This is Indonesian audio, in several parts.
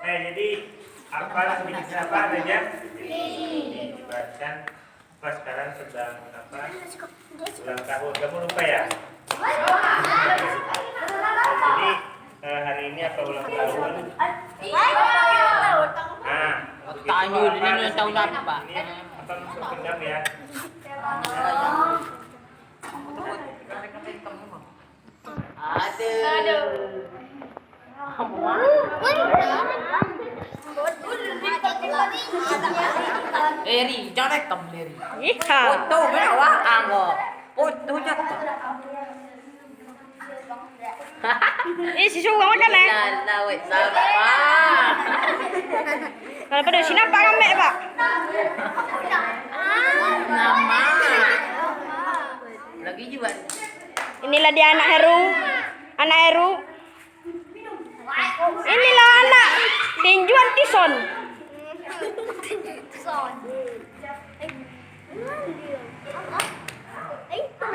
Jadi apa sedikit apa saja dijelaskan apa sekarang sedang apa ulang tahun. Kamu lupa ya? Jadi hari ini apa ulang tahun? Tanya ini tahun apa? Ini apa masuk pendam ya? Eri, jangan rekam Eri. Iya. Foto berapa? Anggo. Foto jatuh. Si Sugang makan eh. Tahu siapa? Kalau pada sini apa kami pak? Nama. Lagi juga. Inilah dia anak Heru. Anak Heru. Inilah anak tinjuan Tison.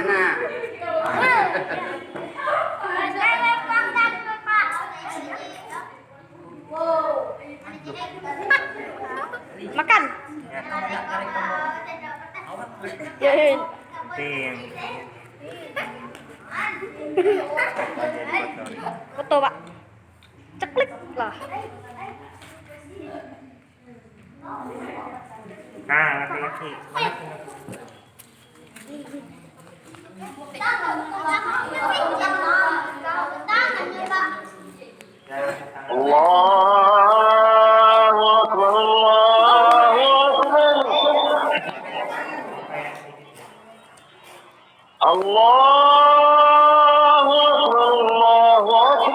Nah. Makan. Ya. Tim. Foto pak. Ceklik lah. Nah, laki-laki. Allahu Akbar, Allahu Akbar.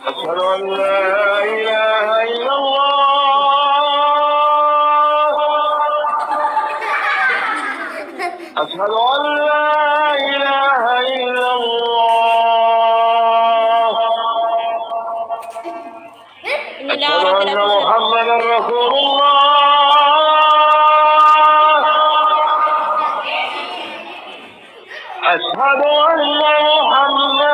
Asyhadu an la ilaha illallah. Asyhadu an la ilaha illallah. Inilah Asyhadu orang anna tidak bisa. Muhammadar Rasulullah. أشهد أن محمدا